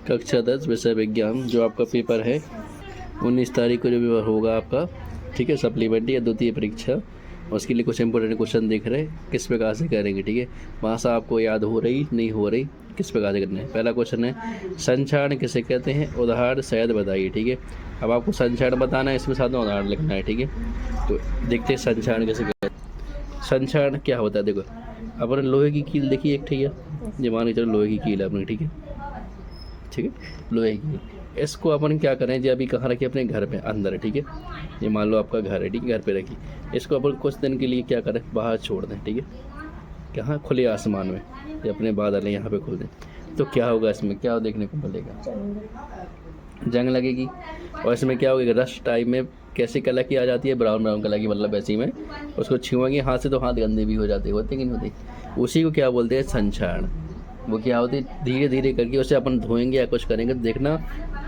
कक्षा 10 विषय विज्ञान, जो आपका पेपर है 19 तारीख को जो भी होगा आपका, ठीक है, सप्लीमेंट्री या द्वितीय परीक्षा। उसके लिए कुछ इंपॉर्टेंट क्वेश्चन देख रहे हैं, किस प्रकार से करेंगे, ठीक है। भाषा आपको याद हो रही नहीं हो रही, किस प्रकार से करना है। पहला क्वेश्चन है संचारण किसे कहते हैं, उदाहरण सहित बताइए, ठीक है। अब आपको संचारण बताना है, इसमें साथ में उदाहरण लिखना है, ठीक है। तो देखते हैं संचारण किसे कहते हैं। संचारण क्या होता है, देखो अपने लोहे की कील देखिए एक, ठीक है, ये मान के चलो लोहे की कील है अपनी, ठीक है, ठीक है, लोहे की। इसको अपन क्या करें जी, अभी कहाँ रखिए, अपने घर पे अंदर, ठीक है। ये मान लो आपका घर है, ठीक है, घर पे रखिए। इसको अपन कुछ दिन के लिए क्या करें, बाहर छोड़ दें, ठीक है, कहाँ, खुले आसमान में, ये अपने बादल है यहाँ पे खोल दें। तो क्या होगा, इसमें क्या देखने को मिलेगा, जंग लगेगी। और इसमें क्या होगा, रस्ट टाइप में कैसी कलर की आ जाती है, ब्राउन ब्राउन कलर की, मतलब ऐसी में उसको छुएंगे हाथ से तो हाथ गंदे भी हो जाते, होते कि नहीं होते। उसी को क्या बोलते हैं, संचारण। वो क्या होती है, धीरे धीरे करके उसे अपन धोएंगे या कुछ करेंगे। तो देखना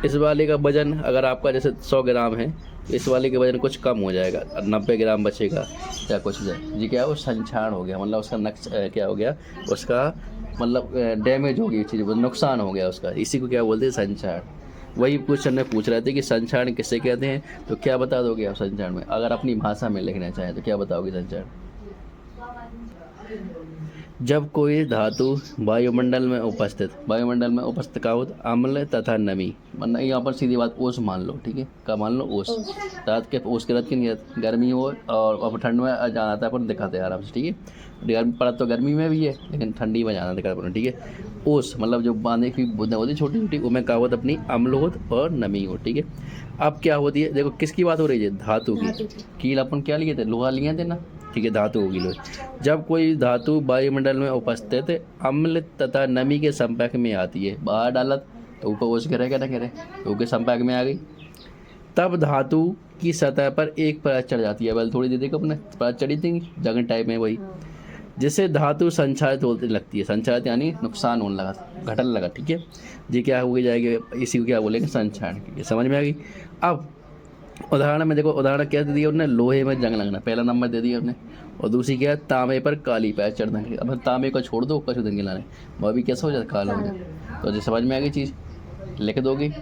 इस वाले का वजन अगर आपका जैसे 100 ग्राम है, इस वाले के वजन कुछ कम हो जाएगा, 90 ग्राम बचेगा या कुछ जाए जी। क्या है वो, संचारण हो गया, मतलब उसका क्या हो गया, उसका मतलब डैमेज हो गई चीज़, नुकसान हो गया उसका। इसी को क्या बोलते हैं, संचारण। वही क्वेश्चन में पूछ रहे थे कि संचारण किसे कहते हैं, तो क्या बता दोगे आप संचारण में, अगर अपनी भाषा में लिखना चाहें तो क्या बताओगे संचारण। जब कोई धातु वायुमंडल में उपस्थित का होता अम्ल तथा नमी, मतलब यहाँ पर सीधी बात ओस मान लो, ठीक है, क्या मान लो, ओस। रात के ओस के रात की गर्मी हो और ठंड में जाना था अपन दिखाते हैं आराम से, ठीक है। गर्मी पड़ा तो गर्मी में भी है, लेकिन ठंडी में जाना दिखाते अपन, ठीक है। ओस मतलब जो बांधे की बूंदें होती छोटी छोटी, उनमें क्या होता अपनी अम्ल होत और नमी हो, ठीक है। अब क्या होती है, देखो किसकी बात हो रही है, धातु की। कील अपन क्या लिए थे, लोहा लिए थे ना, ठीक है, धातु होगी लोहे। जब कोई धातु वायुमंडल में उपस्थित अम्ल तथा नमी के संपर्क में आती है, बाहर डालत तो ऊपर ओस गिरेगा ना गिरे, तो उसके संपर्क में आ गई, तब धातु की सतह पर एक परत चढ़ जाती है। बल थोड़ी देर देखो, अपने परत चढ़ी थी जगन टाइप में, वही जिसे धातु संचारित होने लगती है। संचारित यानी नुकसान होने लगा, घटने लगा, ठीक है जी। क्या हो जाएगी, इसी को क्या बोलेंगे, संचारण। ये समझ में आ गई। अब उदाहरण में देखो, उदाहरण क्या दे दिया उन्होंने, लोहे में जंग लगना, पहला नंबर दे दिया उन्होंने। और दूसरी क्या है, तांबे पर काली पैर चढ़ना। अब तांबे को छोड़ दो, कछु दिन लाने, वह भी कैसा हो जाता, काला हो जाए। तो जो समझ में आ गई चीज़, लिख दोगे।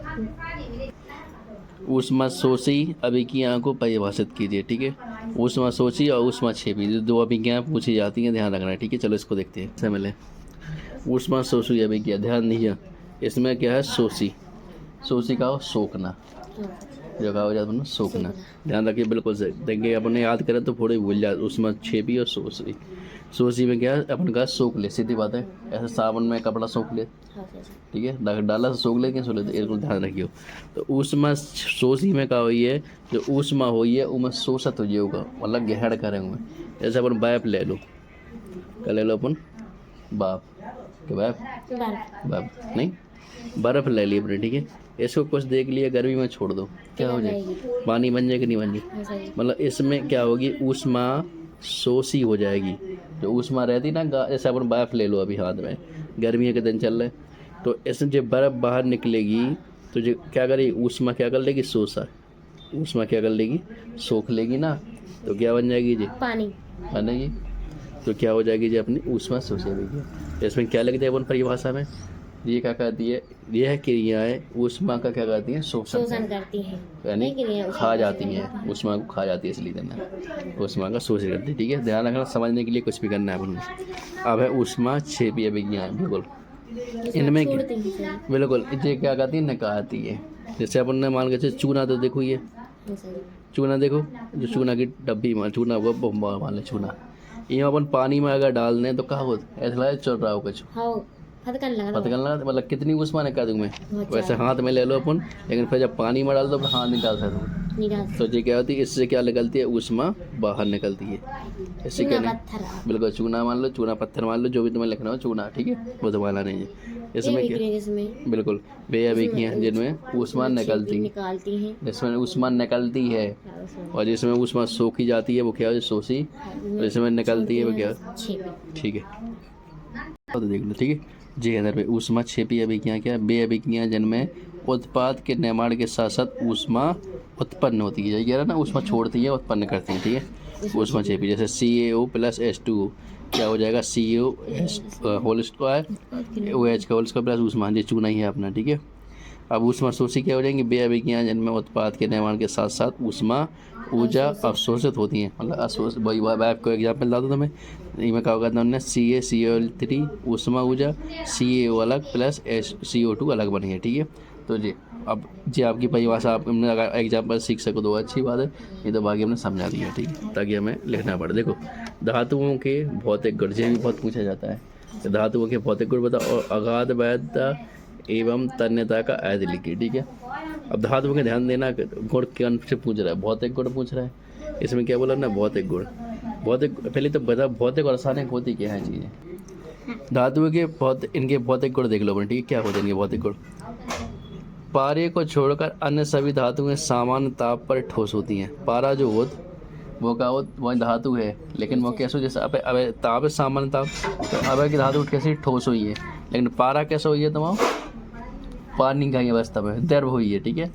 ऊष्माशोषी अभिक्रिया को परिभाषित कीजिए, ठीक है। ऊष्माशोषी और ऊष्माक्षेपी दो अभिक्रियाएं पूछी जाती हैं, ध्यान रखना है, ठीक है। चलो इसको देखते हैं, इससे मिले ऊष्माशोषी अभिक्रिया, ध्यान दीजिए। इसमें क्या है, शोषी, शोषी का हो सोखना, जो कहा हो जाता है सोखना, ध्यान रखिए बिल्कुल से देंगे। अपने याद करें तो थोड़ी भूल जाए, उसमें छेपी और सोसी। सोसी में क्या है, अपन का सोख ले, सीधी बात है, ऐसे साबुन में कपड़ा सोख ले, ठीक है, डाला से सोख ले, क्या सोख ले, बिल्कुल ध्यान रखियो। तो उसमें सोसी में क्या हुई है, जो ऊष्मा हुई है उमें शोषित हो जाएगा, मतलब ग्रहण करेंगे। जैसे अपन बाप ले लो, क्या ले लो अपन, बाप के बाप नहीं, बर्फ़ ले ली अपने, ठीक है। इसको कुछ देख लिया, गर्मी में छोड़ दो, क्या हो जाएगी, पानी बन जाएगी, नहीं बन जाएगी, मतलब इसमें क्या होगी, ऊष्मा शोषी हो जाएगी। जो ऊष्मा रहती ना, जैसे अपन बर्फ़ ले लो अभी हाथ में, गर्मी के दिन चल रहे, तो इसमें जब बर्फ़ बाहर निकलेगी तो जो क्या करेगी, ऊष्मा क्या कर लेगी, शोषा, ऊष्मा क्या कर लेगी, सोख लेगी ना, तो क्या बन जाएगी जी, पानी बनेगी। तो क्या हो जाएगी जी, अपनी ऊष्मा शोषेगी। इसमें क्या लगता है अपन परिभाषा में, ये क्या करती है, यह क्रियाएं ऊष्मा का क्या करती हैं, शोषण करती हैं, यानी खा जाती हैं, ऊष्मा को खा जाती है, इसलिए देना ऊष्मा का शोषण करती है, ठीक है। ध्यान रखना, समझने के लिए कुछ भी करना है अपन को। अब है ऊष्मा क्षेपीय विज्ञान, बिल्कुल इनमें बिल्कुल ये क्या करती है, निकालती है। जैसे अपन ने मान के चूना, तो देखो ये चूना, देखो जो चूना की डब्बी में चूना वो मान ले चूना, ये अपन पानी में अगर डाल दें तो कहा होता, ऐसा लगा चल रहा हो कुछ, फटकन लगा, मतलब कितनी ऊष्मा निकाल दूँ मैं, वैसे हाथ में ले लो अपन, लेकिन फिर जब पानी में डाल दो हाथ निकाल सकते, तो ये क्या होती है, इससे क्या निकलती है, ऊष्मा बाहर निकलती है। इससे क्या नहीं, बिल्कुल चूना मान लो, चूना पत्थर मान लो, जो भी तुम्हें लिखना हो, चूना, ठीक है, वो दबाना नहीं है। इसमें क्या, बिल्कुल वे अभिक्रियाएं जिनमें ऊष्मा निकलती है, जिसमें ऊष्मा निकलती है, और जिसमें ऊष्मा सोखी जाती है वो क्या है, शोषी, और जिसमें निकलती है वो क्या, ठीक है, तो देख लो, ठीक है जी। इधर पे ऊष्मा क्षेपी अभिक्रिया क्या है, वे अभिक्रियाएं जिनमें उत्पाद के निर्माण के साथ साथ ऊष्मा उत्पन्न होती है, यही कह रहा ना, ऊष्मा छोड़ती है उत्पन्न करती है, ठीक है। ऊष्मा क्षेपी जैसे CaO+H2O, क्या हो जाएगा COH होल स्क्वायर OH का होल स्क्वायर प्लस ऊष्मा, ये चूना ही है अपना, ठीक है। अब ऊष्मा शोषी क्या हो जाएंगे, वे अभिक्रियाएं जिनमें उत्पाद के निर्माण के साथ साथ ऊष्मा ऊर्जा अवशोषित होती हैं, मतलब अवशोषित। वही आपको एग्जाम्पल दा दो तुम्हें, इनमें क्या होगा हमने CaCO3 ऊष्मा ऊर्जा, CaO अलग प्लस CO2 अलग बनी है, ठीक है। तो जी अब जी आपकी परिभाषा आप हमने अगर एग्जाम्पल सीख सको तो अच्छी बात है, ये तो बाकी हमने समझा दिया, ठीक है, ताकि हमें लिखना पड़े। देखो धातुओं के भौतिक गुण ये भी बहुत पूछा जाता है, तो धातुओं के भौतिक गुण बताओ और अगाध वैधता एवं तन्यता का ऐद लिखिए, ठीक है। अब धातुओं के ध्यान देना, गुण कौन से पूछ रहा है, भौतिक गुण पूछ रहा है। इसमें क्या बोला ना, भौतिक गुण। भौतिक पहले तो बता भौतिक और रासायनिक होती क्या है चीज़ें। धातुओं के इनके भौतिक गुण देख लो, ठीक है, क्या होते हैं इनके भौतिक गुण। पारे को छोड़कर अन्य सभी धातुएं सामान्य ताप पर ठोस होती हैं। पारा जो हो वो क्या हो, वो धातु है, लेकिन वो कैसे, जैसे अब ताप है सामान्य ताप, तो अब की धातु कैसी ठोस हुई है, लेकिन पारा कैसे हुई है तुम्हारा, पानी का अवस्था में द्रव हुई है, ठीक है।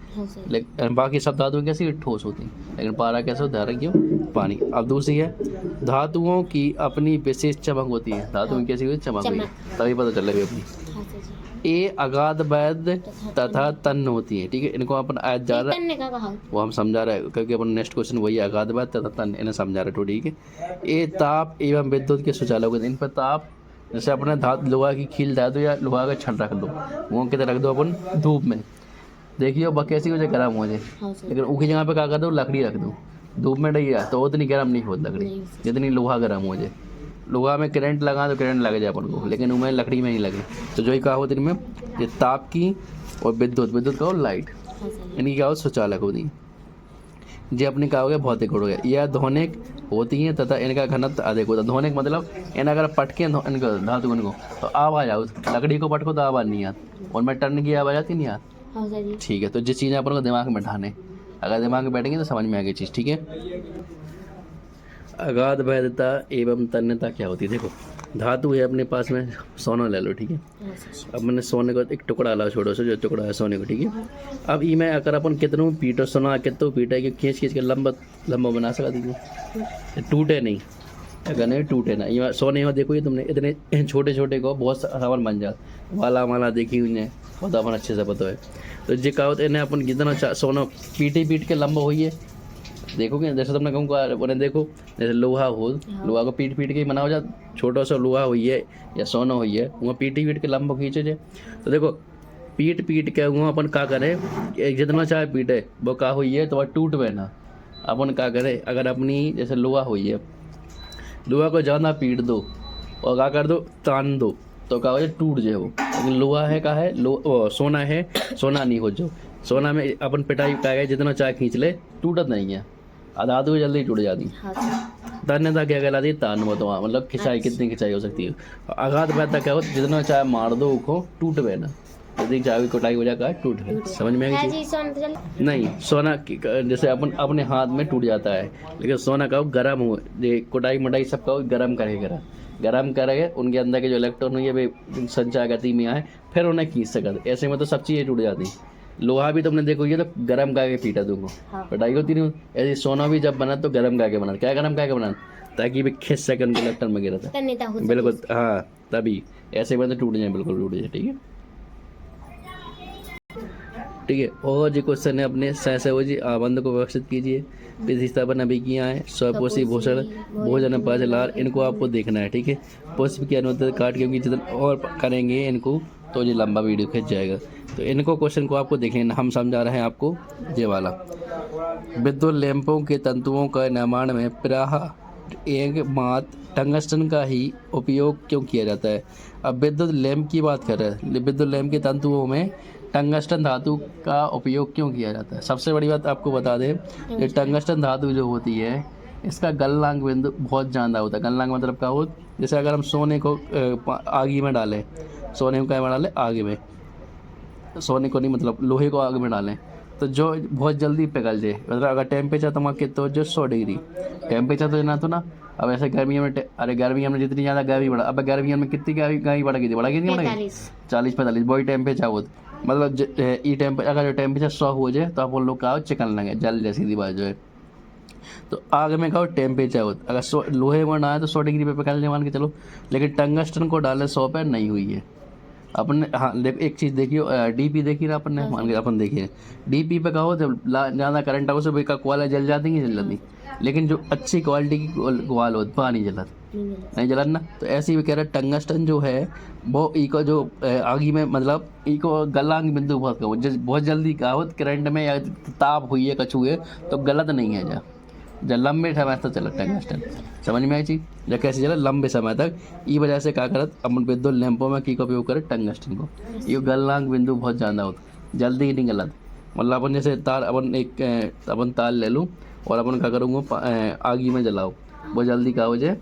लेकिन बाकी सब धातुएं कैसी ठोस होती हैं, लेकिन पारा कैसे होता है, क्यों, पानी। अब दूसरी है धातुओं की अपनी विशेष चमक होती है। धातुओं की कैसी हुई चमक हुई, तभी पता चलेगी अपनी। ए अगाध वैध तथा तन्न होती है, ठीक है। इनको अपन आज जा रहा है वो हम समझा रहे हैं, क्योंकि अपन नेक्स्ट क्वेश्चन वही अगाध वैध तथा तन्न इन्हें समझा रहे, तो ठीक है। ए ताप एवं विद्युत के सुचालक होते हैं। इन पर ताप, जैसे अपने लोहा की खील डाल दो या लोहा का छड़ रख दो, वो कितने रख दो अपन धूप में, देखिए वो कैसी हो जाए, गर्म हो जाए। लेकिन उसकी जगह पे क्या कर दो, लकड़ी रख दो, धूप में डैया तो उतनी गर्म नहीं होती लकड़ी जितनी लोहा गर्म हो जाए। लोहा में करंट लगा तो करंट लग जाए अपन को, लेकिन उनमें लकड़ी में नहीं लगे। तो जो ही कहा होती इनमें ये ताप की और विद्युत का लाइट, इनकी क्या हो सुचालक होती है। ये अपने क्या हो गया भौतिक गुण हो गया। यह ध्वनिक होती हैं तथा इनका घनत्व अधिक होता है। ध्वनिक मतलब इन अगर पटके इनको धातु को तो आवाज़ आओ, लकड़ी को पटको तो आवाज़ नहीं आती, उनमें टर्न की आवाज़ आती नहीं आती, ठीक है। तो जिस चीज़ें अपन को दिमाग में बैठाने, अगर दिमाग में बैठेंगे तो समझ में आएगी चीज़, ठीक है। अगाध वैधता एवं तन्यता क्या होती है, देखो धातु है अपने पास में, सोना ले लो, ठीक है। अब मैंने सोने को एक टुकड़ा ला, छोड़ो से जो टुकड़ा है सोने को, ठीक है। अब ई में अगर अपन कितनों पीटो सोना कितों पीटे कि खींच के लंबा बना सका दीजिए, टूटे नहीं, अगर नहीं टूटे ना। ये सोने में देखो, ये तुमने इतने छोटे छोटे को बहुत सामान बन जाता, वाला देखी हुई है, बहुत अपन अच्छे से पता है। तो जे कहा होता है इन्हें अपन जितना सोना पीट के लंबा हुई है, देखोगे जैसे तुमने कहूँगा उन्हें देखो, जैसे लोहा हो, लोहा को पीट के बना हो जाता, छोटा सा लोहा हुई है या सोना हुई है, वो पीट के लंबा खींचे जाए। तो देखो पीट के वो अपन क्या करें, जितना चाहे पीटे वो क्या हुई है तो वह टूट में ना। अपन क्या करें, अगर अपनी जैसे लोहा हुई है, लोहा को ज़्यादा पीट दो और क्या कर दो, तान दो, तो क्या हो जाए टूट जाए वो। लेकिन लोहा है क्या है, सोना है, सोना नहीं हो जो, सोना में अपन पिटाई का है जितना चाहे खींच ले टूटत नहीं है, धातु जल्दी टूट जाती। तन्यता क्या कहलाती है, तान तो मतलब खिंचाई, कितनी खिंचाई हो सकती है। अगाध वैधता क्या हो, जितना चाहे मार दो उसको टूट गए ना, यदि चाहे कुटाई हो जाएगा टूट गए। समझ में आएगी नहीं, सोना जैसे अपन अपने हाथ में टूट जाता है, लेकिन सोना का गर्म हो, कुटाई मटाई सब का गर्म करेगा, गर्म करेगा, उनके अंदर के जो इलेक्ट्रॉन हुई है संचार गति में आए, फिर उन्हें खींच सकते। ऐसे में तो सब चीज़ें टूट जाती। लोहा भी तुमने देखो, ये तो गर्म करके पीटा दूंगा, पिटाई होती नहीं। ऐसे सोना भी जब बना तो गर्म करके बना, क्या गर्म करके बना, ताकि भी खींच सके उनके इलेक्ट्रॉन में गिरा था, बिल्कुल हाँ, तभी ऐसे में तो टूट जाए, बिल्कुल टूट जाए, ठीक है, ठीक है। और जो क्वेश्चन है अपने सहसव जी आबंध को व्यवस्थित कीजिए। प्रतिस्थापन अभी किया है, स्वपोषी भूषण भोजन पाचलार, इनको आपको देखना है, ठीक है। पुष्प की अनुमति काट, क्योंकि जितना और करेंगे इनको तो ये लंबा वीडियो खिंच जाएगा। तो इनको क्वेश्चन को आपको देखना, हम समझा रहे हैं आपको ये वाला। विद्युत लैंपों के तंतुओं का निर्माण में प्रायः एकमात्र टंगस्टन का ही उपयोग क्यों किया जाता है। अब विद्युत लैंप की बात कर रहे हैं, विद्युत लैंप के तंतुओं में टंगस्टन धातु का उपयोग क्यों किया जाता है। सबसे बड़ी बात आपको बता दें, ये टंगस्टन धातु जो होती है इसका गलनांक बिंदु बहुत ज़्यादा होता है। गलनांक मतलब क्या हो, जैसे अगर हम सोने को आगी में डालें, सोने को क्या में डालें, आगे में, सोने को नहीं मतलब लोहे को आग में डालें तो जो बहुत जल्दी पिघल जाए। मतलब अगर टेम्परेचर तुम्हारा कितना हो, जो 100 डिग्री टेम्परेचर तो ना तो ना। अब ऐसे गर्मियों में अरे गर्मियों में जितनी ज़्यादा गर्मी बढ़ा, अब गर्मियों में कितनी गर्मी बढ़ गई थी, बढ़ा गई नहीं बढ़ेगी 40-45, वही टेम्परेचर हो, मतलब ये टेम्परेचर अगर जो टेम्परेचर 100 हो जाए तो आप उन लोग का चिकन लगे, जल जैसी बात जो है। तो आग में कहो टेम्परेचर होता, अगर लोहे में ना है तो 100 डिग्री पे पकड़ ले मान के चलो, लेकिन टंगस्टन को डाले 100 पे नहीं हुई है। अपन हाँ एक चीज़ देखिए, डीपी देखी ना अपन ने, मान के अपन देखिए डीपी पे कहो तो ज़्यादा करंट हो से का कोयला जल जाती है, जल जाती, लेकिन जो अच्छी क्वालिटी की कोयल हो वह नहीं जलत, नहीं जलत ना। तो ऐसे ही कह रहे टंगस्टन जो है वो इको जो आगी में मतलब इको गलांग बिंदु बहुत कम, बहुत जल्दी कहावत करंट में या ताप हुई है कछु है तो गलत नहीं है जा, जब लंबे समय तक चला टंगस्टन, समझ में आई चीज़, जब कैसे चला लंबे समय तक। ई वजह से क्या करत अपन विद्युत लैंपों में की का उपयोग करे टंगस्टन को, ये गलनांक बिंदु बहुत ज़्यादा होता, जल्दी ही नहीं गलत। मतलब अपन जैसे तार अपन तार ले लूँ और अपन क्या करूँगा आगी में जलाओ, वो जल्दी क्या हो जाए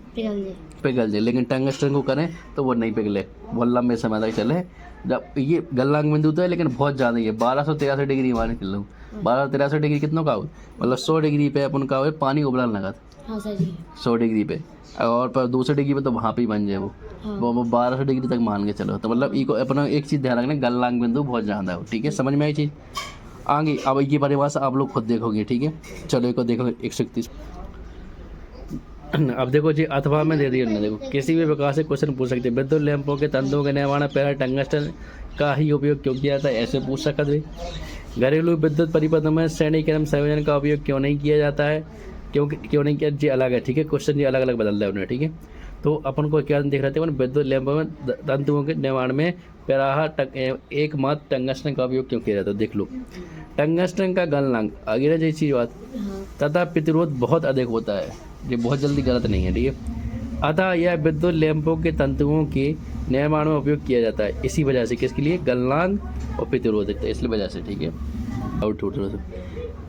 पिघल जाए, लेकिन टंगस्टन को करें तो वो नहीं पिघले, बहुत लंबे समय तक चले। जब ये गलनांक बिंदु तो है लेकिन बहुत ज़्यादा ही है, 1283 डिग्री मान के लो, 1283 डिग्री कितनों का हो, मतलब 100 डिग्री पे अपन का हो पानी उबलने लगा था, 100 डिग्री पे, और पर 200 डिग्री पे तो वहाँ पे ही बन जाए वो 1200 डिग्री तक मान के चलो। तो मतलब इको अपना एक चीज़ ध्यान रखना, गलनांक बिंदु बहुत ज़्यादा हो, ठीक है, समझ में आई चीज़। आगे अब ये परिभाषा आप लोग खुद देखोगे, ठीक है, चलो इसको देखो 131। अब देखो जी अथवा में दे दिया ना, देखो किसी भी प्रकार से क्वेश्चन पूछ सकते हैं, विद्युत लैंपों के तंतुओं के निर्माण पहला टंगस्टन का ही उपयोग क्यों किया जाता है, ऐसे पूछ सकते हैं। घरेलू विद्युत परिपथों में श्रेणी क्रम संयोजन का उपयोग क्यों नहीं किया जाता है, क्यों नहीं किया, जी अलग है, ठीक है, क्वेश्चन जी अलग अलग बदल रहा है उन्हें, ठीक है। तो अपन को क्या देख रहे थे, विद्युत लैंपों में तंतुओं के निर्माण में एकमात्र टंगस्टन का उपयोग क्यों किया जाता है, देख लो। टंगस्टन का गलनांक आगे ना जी चीज बात, तथा प्रतिरोध बहुत अधिक होता है, ये बहुत जल्दी गलत नहीं है, ठीक है। अतः यह विद्युत लैंपों के तंतुओं के निर्माण में उपयोग किया जाता है, इसी वजह से, किसके लिए, गलनांक और प्रतिरोधकता, इसलिए वजह से, ठीक है। आउट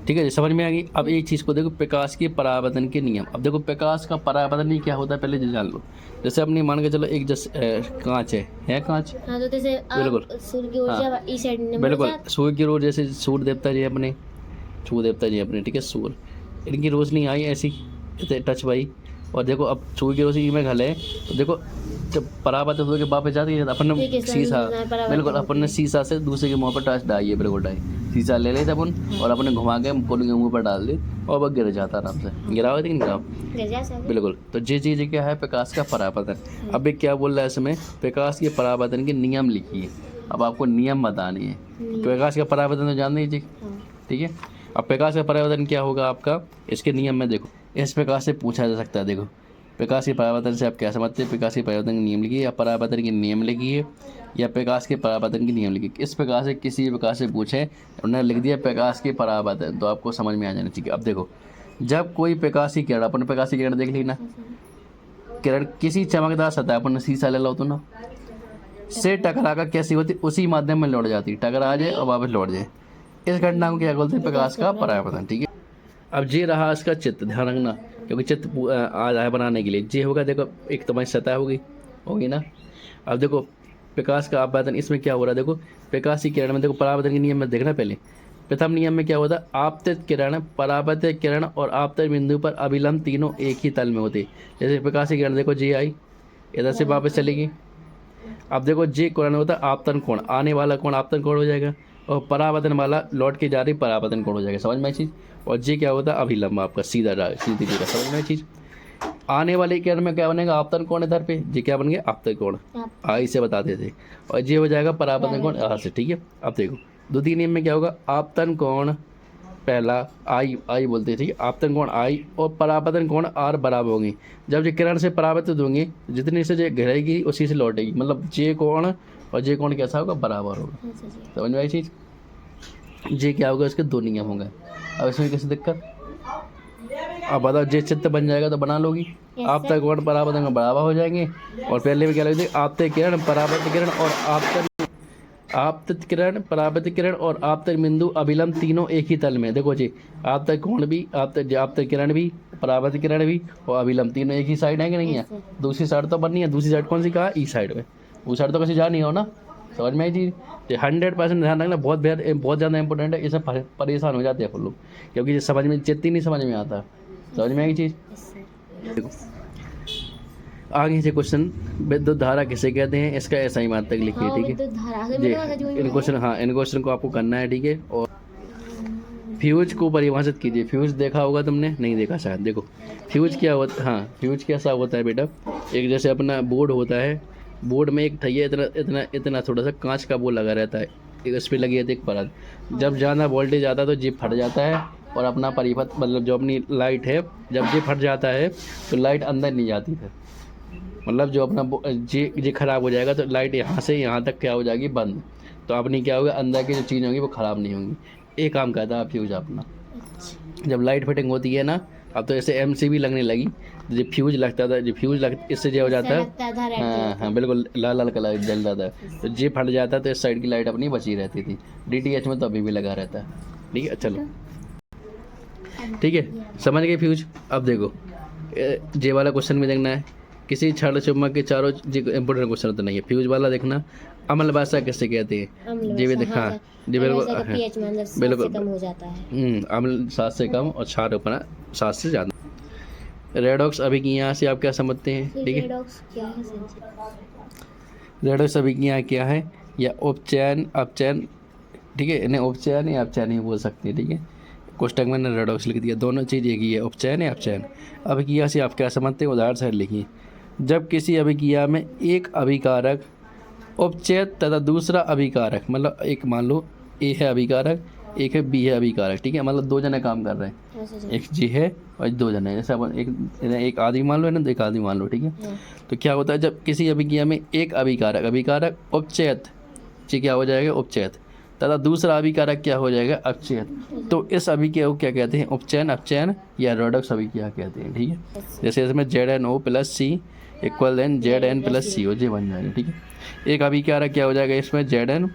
ठीक है जी, समझ में आ गई। अब एक चीज़ को देखो, प्रकाश के परावर्तन के नियम। अब देखो प्रकाश का परावर्तन ही क्या होता है पहले जान लो। जैसे अपनी मान के चलो एक कांच है कांच, हाँ, तो जैसे बिल्कुल सूर्य की ऊर्जा इस साइड में बिल्कुल सूर्य की रोज, जैसे सूर्य देवता जी अपने, ठीक है, सूर्य, इनकी रोशनी आई ऐसी टच भाई, और देखो अब सूर्य की रोशनी में घले तो देखो जब परावर्तित होकर वापस जाती है, अपन ने शीशा, बिल्कुल अपन ने शीशा से दूसरे के मुँह पर टच डाली है, बिल्कुल डाई शीशा ले लेते अपन और अपने घुमा के कोने के मुँह पर डाल दे और वह गिर जाता आराम से, गिरा हुआ नहीं गिरा, बिल्कुल। तो ये चीज़ क्या है, प्रकाश का परावर्तन। अब क्या बोल रहा है इसमें, प्रकाश के परावर्तन के नियम लिखिए। अब आपको नियम बताने हैं, प्रकाश का परावर्तन तो जान लीजिए, ठीक है। अब प्रकाश का परावर्तन क्या होगा आपका, इसके नियम में देखो, इस प्रकार से पूछा जा सकता है। देखो प्रकाश के परावर्तन से आप क्या समझते हैं, प्रकाश के परावर्तन के नियम लिखिए, या परावर्तन के नियम लिखिए, या प्रकाश के परावर्तन के नियम लिखिए। इस प्रकार से किसी भी प्रकार से पूछे, उन्होंने लिख दिया प्रकाश के परावर्तन, तो आपको समझ में आ जाना चाहिए। अब देखो जब कोई प्रकाशी किरण, अपन प्रकाशी किरण देख ली ना, किरण किसी चमकदार सतह, अपन शीशा ले लो तो ना, से टकरा कर कैसी होती, उसी माध्यम में लौट जाती, टकरा जाए और वापस लौट जाए, इस घटना को क्या बोलते हैं, प्रकाश का परावर्तन, ठीक है। अब ये रहा इसका चित्र, ध्यान रखना, क्योंकि चित्र आ रहा है बनाने के लिए। ये होगा, देखो एक तुम्हारी सतह होगी ना। अब देखो प्रकाश का अपवर्तन, इसमें क्या हो रहा है, देखो प्रकाशी किरण में देखो परावर्तन के नियम में देखना पहले, प्रथम नियम में क्या होता है, आपतित किरण, परावर्तित किरण और आपतित बिंदु पर अभिलंब तीनों एक ही तल में होते। जैसे प्रकाशी किरण देखो जी आई, इधर से वापस चलेगी। अब देखो जे कोण होता है आपतन कोण, आने वाला कोण आपतन कोण हो जाएगा, और परावर्तन वाला लौट के जा रही परावर्तन कोण हो जाएगा, समझ में चीज़। और जे क्या होता है अभिलंब, आपका सीधा सीधी सीधा, समझ में चीज़। आने वाले किरण में क्या बनेगा, आपतन कोण, इधर पे जे क्या बन गया, आपतन कोण, आई से बताते थे, और जे हो जाएगा परावर्तन कोण यहाँ से, ठीक है। अब देखो द्वितीय नियम में क्या होगा, आपतन कोण पहला आई बोलते थे, आपतन कोण आई और परावर्तन कोण आर बराबर होंगे। जब ये किरण से परावर्तित होंगे, जितनी से जे घिरेगी उसी से लौटेगी, मतलब जे कोण और जे कोण कैसा होगा, बराबर होगा, समझ में आई चीज़। जे क्या होगा, इसके दो नियम होंगे। अब इसमें कैसे दिक्कत, अब बताओ, जे चित्र बन जाएगा तो बना लोगी, आपतन कोण परावर्तन कोण बराबर हो जाएंगे। और पहले में क्या लगे, आपतित किरण, परावर्तित किरण और आपतित किरण, परावर्तित किरण और आपतित बिंदु अभिलंब तीनों एक ही तल में। देखो जी आपतित कोण भी, आपतित किरण भी, परावर्तित किरण भी और अभिलंब तीनों एक ही साइड है कि नहीं है। दूसरी साइड तो बननी है, दूसरी साइड कौन सी कहा, ई साइड में, उस साइड तो कैसे जा नहीं हो ना, समझ में आई चीज़। 100% ध्यान रखना, बहुत ज़्यादा इंपॉर्टेंट है, इससे परेशान हो जाते हैं अपन लोग, क्योंकि ये समझ में जितनी नहीं समझ में आता, समझ में आई चीज़। आगे से क्वेश्चन, विद्युत धारा किसे कहते हैं, इसका ऐसा ही मात्रा तक लिखिए, ठीक है जी। इन क्वेश्चन, हाँ इन क्वेश्चन को आपको करना है, ठीक है। और फ्यूज को परिभाषित कीजिए। फ्यूज देखा होगा तुमने, नहीं देखा शायद। देखो फ्यूज क्या होता, हाँ फ्यूज कैसा होता है बेटा, एक जैसे अपना बोर्ड होता है, बोर्ड में एक ठैया इतना इतना इतना थोड़ा सा कांच का वो लगा रहता है, एक उस पर लगी रहती है एक परत। जब ज़्यादा वोल्टेज आता है तो जीप फट जाता है और अपना परिपथ मतलब जो अपनी लाइट है, जब जीप फट जाता है तो लाइट अंदर नहीं जाती फिर, मतलब जो अपना जी खराब हो जाएगा तो लाइट यहाँ से यहाँ तक क्या हो जाएगी, बंद। तो अपनी क्या होगा, अंदर की जो चीज़ होंगी वो ख़राब नहीं होंगी। ये काम करता है फ्यूज अपना। जब लाइट फिटिंग होती है ना, अब तो ऐसे MCB लगने लगी, जो फ्यूज लगता था, जो फ्यूज इससे जो हो जाता है, हाँ बिल्कुल लाल लाल कलर जल जाता है, तो जे फट जाता है तो इस साइड की लाइट अपनी बची रहती थी। DTH में तो अभी भी लगा रहता है। ठीक है, चलो ठीक है, समझ गए फ्यूज। अब देखो जे वाला क्वेश्चन भी देखना है, किसी क्षण चुंबक के चारों, जी इंपोर्टेंट क्वेश्चन तो नहीं है। फ्यूज वाला देखना, अम्ल वर्षा किससे कहते हैं, जी भी देखा, जी बिल्कुल बिल्कुल कम हो जाता है। अम्ल 7 से कम और क्षार अपना 7 से ज़्यादा। रेडॉक्स अभिक्रिया से आप क्या समझते हैं, ठीक है। रेडॉक्स क्या है सर? रेडॉक्स अभिक्रिया क्या है, या उपचयन अपचयन, ठीक है, इन्हें उपचयन या अपचयन ही बोल सकते हैं, ठीक है। कोष्टक में मैंने रेडॉक्स लिख दिया, दोनों चीज़ एक ही है, उपचयन या अपचयन। अभिक्रिया से आप क्या समझते हैं, उदाहरण से लिखिए। जब किसी अभिक्रिया में एक अभिकारक उपचयत तथा दूसरा अभिकारक, मतलब एक मान लो A है अभिकारक, एक है B है अभिकारक, ठीक है, मतलब 2 जने काम कर रहे हैं, एक G है और 2 जने, जैसे अपन एक आदमी मान लो ना, एक आदमी मान लो, ठीक है। तो क्या होता है, जब किसी अभिक्रिया में एक अभिकारक उपचयत, जी क्या हो जाएगा, उपचयत, तथा दूसरा अभिकारक क्या हो जाएगा, अपचयत, तो इस अभिक्रिया को क्या कहते हैं, उपचयन अपचयन या रेडॉक्स अभिक्रिया कहते हैं, ठीक है। जैसे इसमें ZnO + C equal then Zn + CO जे बन जाएगा, ठीक है। एक अभिकारक क्या हो जाएगा इसमें, ZnO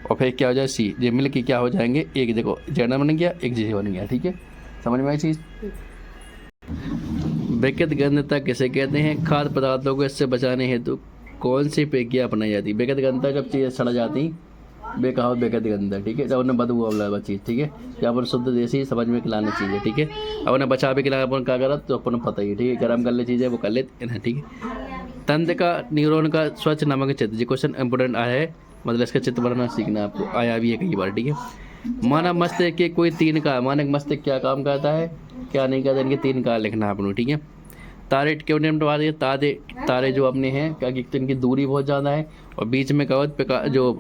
और फिर क्या हो जाएगा C, जे मिल के क्या हो जाएंगे, एक देखो Zn बन गया, एक G बन गया, ठीक है। समझ में आई चीज़। विकृत गंधता किसे कहते हैं, खाद्य पदार्थों को इससे बचाने हेतु कौन सी प्रक्रिया अपनाई जाती है। विकृत गंधता जब चीज़ें सड़ जाती, बेकहावत विकृत गंधता, ठीक है, जब उन्हें बदबू वाला चीज़, ठीक है, जब अपन शुद्ध देसी समझ में खिलाना चाहिए, ठीक है। अब उन्हें बचा भी खिलाना अपन क्या करा तो अपन पता ही, ठीक है, गर्म कर ले चीज़ें वो कर ले, ठीक है। तंत्र का न्यूरॉन का स्वच्छ नामक चित्र, जो क्वेश्चन इंपोर्टेंट आया है, मतलब इसका चित्र बनाना सीखना आपको, आया भी है कई बार, ठीक है। मानव मस्तिष्क के कोई 3 का, मानव मस्तिष्क क्या काम करता है, क्या नहीं करता, इनके 3 का लिखना आपको, ठीक है। तारे क्यों निम्नवा दिए, तारे जो अपने हैं क्या कि इनकी दूरी बहुत ज़्यादा है और बीच में कवच जो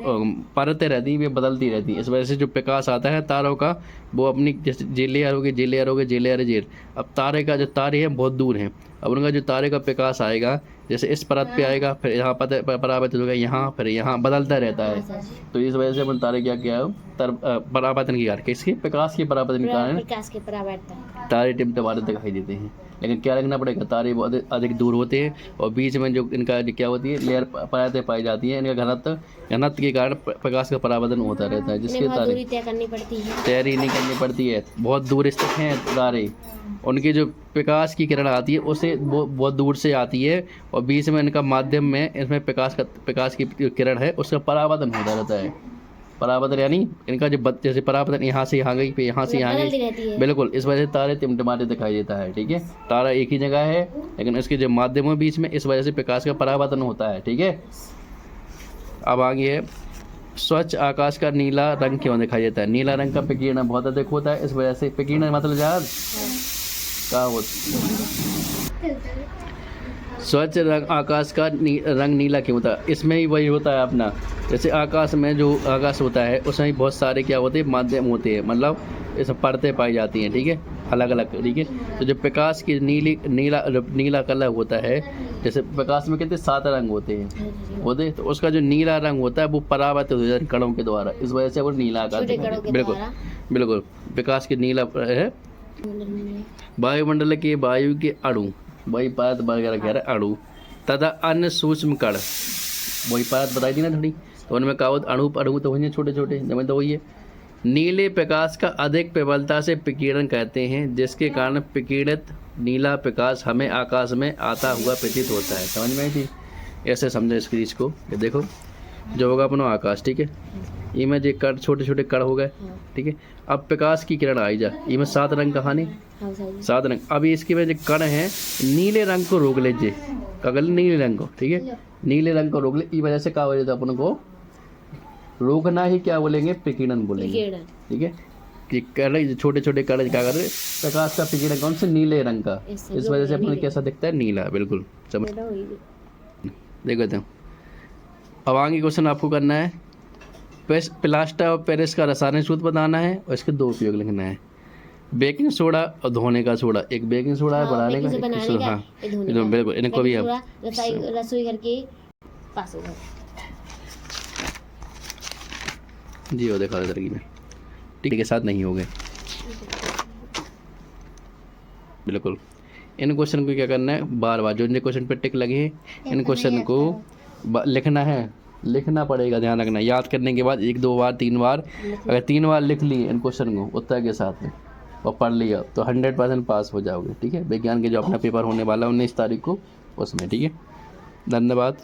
परतें रहती हैं वे बदलती रहती हैं, इस वजह से जो प्रकाश आता है तारों का वो अपनी जैसे जे लेयर हो गई, जे लेयर हो गई, जे लेयर जेर, अब तारे का जो तारे हैं बहुत दूर हैं, अब उनका जो तारे का प्रकाश आएगा जैसे इस परत पे आएगा, फिर यहाँ परावर्तित होगा, यहाँ फिर यहाँ बदलता रहता है, तो इस वजह से अपन तारे क्या किया परावर्तन की कारण, किसकी, प्रकाश की परावर्तन के कारण तारे टिमटिमाते दिखाई देते हैं। लेकिन क्या लिखना पड़ेगा, तारे बहुत अधिक दूर होते हैं और बीच में जो इनका क्या होती है, लेयर परतें पाई जाती हैं, इनका घनत्व के कारण प्रकाश का परावर्तन होता रहता है, जिसके तारे तय नहीं करनी पड़ती है, बहुत दूर स्थित हैं तारे, उनकी जो प्रकाश की किरण आती है उसे वो बहुत दूर से आती है और बीच में इनका माध्यम में इसमें प्रकाश की किरण है उसका परावर्तन होता रहता है। परावर्तन यानी इनका जो जैसे परावर्तन यहाँ से यहाँ गई, फिर यहाँ से यहाँ गई, बिल्कुल, इस वजह से तारे टिमटिमाते दिखाई देता है, ठीक है। तारा एक ही जगह है लेकिन इसके जो माध्यम है बीच में, इस वजह से प्रकाश का परावर्तन होता है, ठीक है। अब आगे है, स्वच्छ आकाश का नीला रंग क्यों दिखाई देता है, नीला रंग का विकिरण बहुत अधिक होता है, इस वजह से विकिरण मतलब यार क्या होता, स्वच्छ रंग आकाश का रंग नीला क्यों होता है, इसमें ही वही होता है अपना, जैसे आकाश में जो आकाश होता है उसमें ही बहुत सारे क्या होते हैं, माध्यम होते हैं, मतलब इसमें परतें पाई जाती हैं, ठीक है, अलग अलग, ठीक है। तो जो प्रकाश की नीला कलर होता है, जैसे प्रकाश में कितने 7 रंग होते हैं, तो उसका जो नीला रंग होता है वो परावर्तित हो जाता है कणों के द्वारा, इस वजह से वो नीला आकाश, बिल्कुल प्रकाश की नीला है। वायुमंडल के वायु के अणु, वही परत वगैरह अणु तथा अन्य सूक्ष्म कण, वही परत बताई थी ना थोड़ी, तो उनमें कहा अणु तो वही छोटे छोटे, जब तो वही है। नीले प्रकाश का अधिक प्रबलता से विकिरण कहते हैं, जिसके कारण विकिरणित नीला प्रकाश हमें आकाश में आता हुआ प्रतीत होता है। समझ में आई थी, ऐसे समझो इस चीज़ को, ये देखो जो होगा अपना आकाश, ठीक है, इमें जो कण छोटे छोटे कण हो गए, ठीक है। अब प्रकाश की किरण आई जा, इमें 7 रंग कहानी, 7 रंग, अभी इसके में जो कण है नीले रंग को रोक लीजिए, कगल नीले रंग को, ठीक है, नीले रंग को रोक ले, इस वजह से क्या हो जाता है अपन को रोकना ही क्या बोलेंगे, विकिरण बोलेंगे, ठीक है। कि कागज, छोटे छोटे कागज प्रकाश का विकिरण कौन से, नीले रंग का, इस वजह से अपन कैसा दिखता है, नीला, बिल्कुल समझ। देखो तो अब आगे क्वेश्चन आपको करना है, प्लास्टर ऑफ पेरिस का रासायनिक सूत्र बताना है और इसके 2 उपयोग लिखना है। बेकिंग सोडा और धोने का सोडा, एक बेकिंग सोडा है बनाने का, एक सोडा, हाँ बिल्कुल, इनको भी हम रसोई घर के पास होगा जी, वो देखा तरकीब में, ठीक के साथ नहीं हो गए, बिल्कुल। इन क्वेश्चन को क्या करना है, बार बार जो जो क्वेश्चन पे टिक लगे हैं इन क्वेश्चन को लिखना है, लिखना पड़ेगा, ध्यान रखना। याद करने के बाद 1 2 बार 3 बार, अगर 3 बार लिख लिए इन क्वेश्चन को उत्तर के साथ में और पढ़ लिया तो 100% पास हो जाओगे, ठीक है। विज्ञान के जो अपना पेपर होने वाला है 19 तारीख को, उसमें, ठीक है। धन्यवाद।